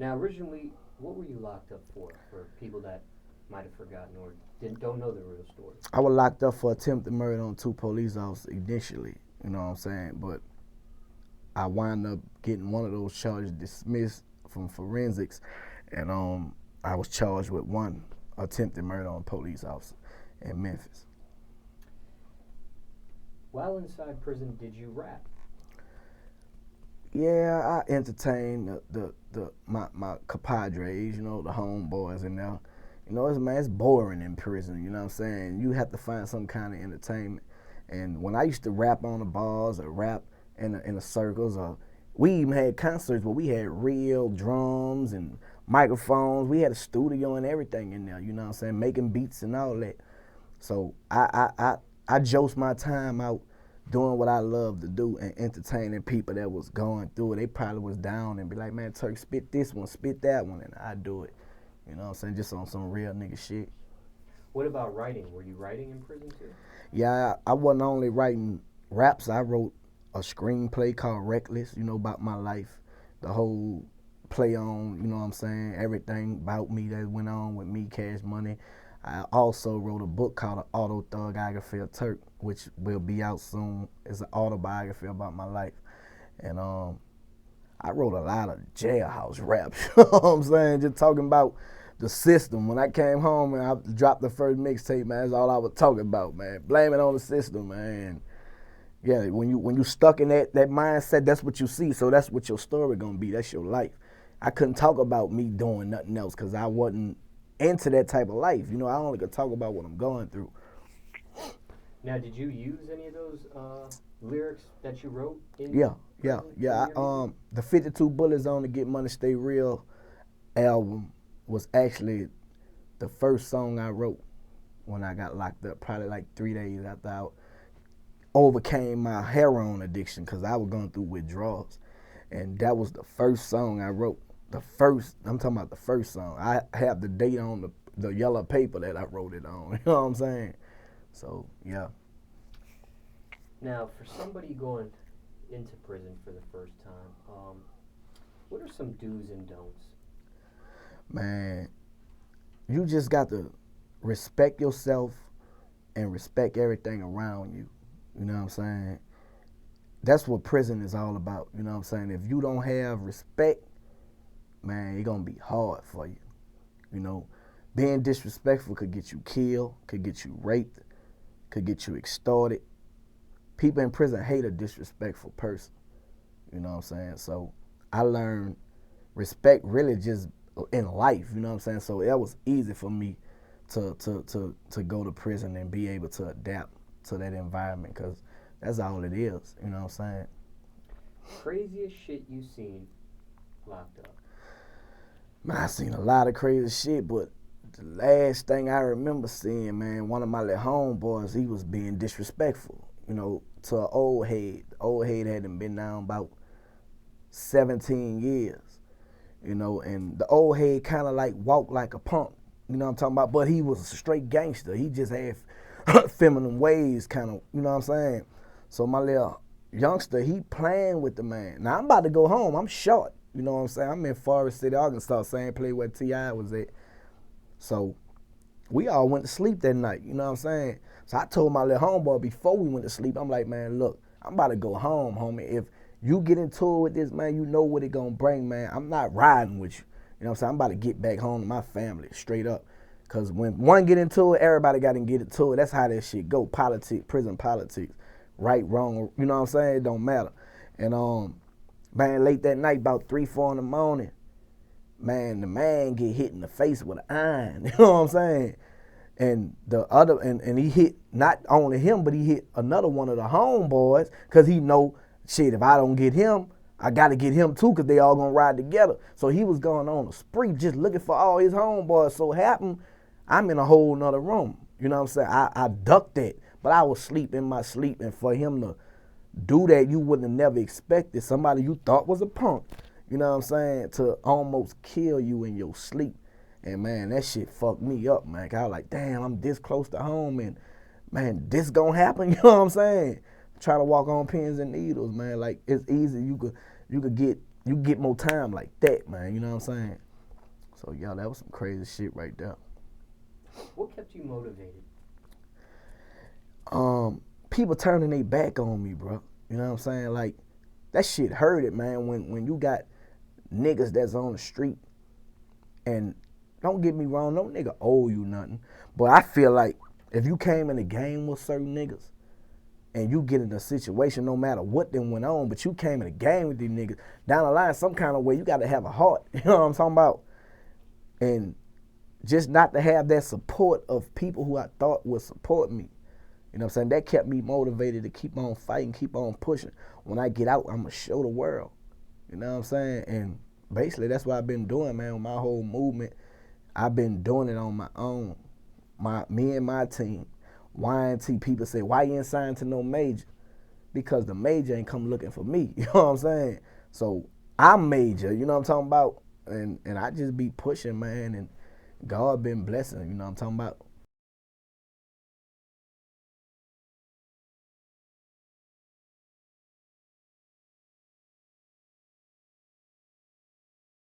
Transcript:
Now, originally, what were you locked up for people that might have forgotten or don't know the real story? I was locked up for attempted murder on 2 police officers initially, you know what I'm saying? But I wound up getting one of those charges dismissed from forensics, and I was charged with 1 attempted murder on a police officer in Memphis. While inside prison, did you rap? Yeah, I entertained my compadres, the homeboys in there. It's boring in prison, you know what I'm saying? You have to find some kind of entertainment. And when I used to rap on the bars or rap in the circles, or we even had concerts where we had real drums and microphones. We had a studio and everything in there, you know what I'm saying? Making beats and all that. So I joked my time out doing what I love to do and entertaining people that was going through it. They probably was down and be like, man, Turk, spit this one, spit that one, and I do it. You know what I'm saying? Just on some real nigga shit. What about writing? Were you writing in prison too? Yeah, I wasn't only writing raps. I wrote a screenplay called Reckless, about my life. The whole play on, you know what I'm saying, everything about me that went on with me, Cash Money. I also wrote a book called The Autobiography of Turk, which will be out soon. It's an autobiography about my life. And I wrote a lot of jailhouse raps, you know what I'm saying? Just talking about the system. When I came home and I dropped the first mixtape, man, that's all I was talking about, man. Blame it on the system, man. Yeah, when you stuck in that mindset, that's what you see. So that's what your story gonna be. That's your life. I couldn't talk about me doing nothing else because I wasn't into that type of life. I only could talk about what I'm going through. Now, did you use any of those lyrics that you wrote? Yeah. The 52 Bullets on the Get Money Stay Real album was actually the first song I wrote when I got locked up, probably like 3 days after I overcame my heroin addiction because I was going through withdrawals. And that was the first song I wrote. I'm talking about the first song. I have the date on the yellow paper that I wrote it on. You know what I'm saying? So, yeah. Now, for somebody going into prison for the first time, what are some do's and don'ts? Man, you just got to respect yourself and respect everything around you. You know what I'm saying? That's what prison is all about. You know what I'm saying? If you don't have respect, man, it's going to be hard for you. Being disrespectful could get you killed, could get you raped, could get you extorted. People in prison hate a disrespectful person. You know what I'm saying? So I learned respect really just in life. You know what I'm saying? So it was easy for me to go to prison and be able to adapt to that environment because that's all it is. You know what I'm saying? Craziest shit you seen locked up? Man, I seen a lot of crazy shit, but the last thing I remember seeing, man, one of my little homeboys, he was being disrespectful, to an old head. The old head hadn't been down about 17 years, and the old head kind of like walked like a punk, you know what I'm talking about? But he was a straight gangster. He just had feminine ways, kind of, you know what I'm saying? So my little youngster, he playing with the man. Now I'm about to go home. I'm short, you know what I'm saying? I'm in Forest City, Arkansas, same place where T.I. was at. So we all went to sleep that night, you know what I'm saying? So I told my little homeboy before we went to sleep, I'm like, man, look, I'm about to go home, homie. If you get into it with this, man, you know what it gonna bring, man. I'm not riding with you. You know what I'm saying? I'm about to get back home to my family, straight up. Because when one get into it, everybody got to get into it. That's how that shit go. Politics, prison politics. Right, wrong, you know what I'm saying? It don't matter. And man, late that night, about 3, 4 in the morning, man, the man get hit in the face with an iron. You know what I'm saying? And the other, and he hit not only him, but he hit another one of the homeboys, because he know, shit, if I don't get him, I got to get him too, because they all going to ride together. So he was going on a spree just looking for all his homeboys. So happened, I'm in a whole nother room. You know what I'm saying? I ducked that, but I was asleep in my sleep, and for him to do that, you wouldn't have never expected somebody you thought was a punk, you know what I'm saying, to almost kill you in your sleep. And man, that shit fucked me up, man. I was like, damn, I'm this close to home, and man, this gonna happen, you know what I'm saying? Try to walk on pins and needles, man. Like, it's easy. You could get you get more time like that, man. You know what I'm saying? So, yeah, that was some crazy shit right there. What kept you motivated? People turning their back on me, bro. You know what I'm saying? Like, that shit hurt it, man, when you got niggas that's on the street. And don't get me wrong, no nigga owe you nothing. But I feel like if you came in the game with certain niggas and you get in a situation, no matter what then went on, but you came in the game with these niggas, down the line, some kind of way, you got to have a heart. You know what I'm talking about? And just not to have that support of people who I thought would support me. You know what I'm saying? That kept me motivated to keep on fighting, keep on pushing. When I get out, I'm going to show the world. You know what I'm saying? And basically, that's what I've been doing, man, with my whole movement. I've been doing it on my own. Me and my team. Y&T people say, why you ain't signed to no major? Because the major ain't come looking for me. You know what I'm saying? So I'm major, you know what I'm talking about? And I just be pushing, man, and God been blessing, you know what I'm talking about?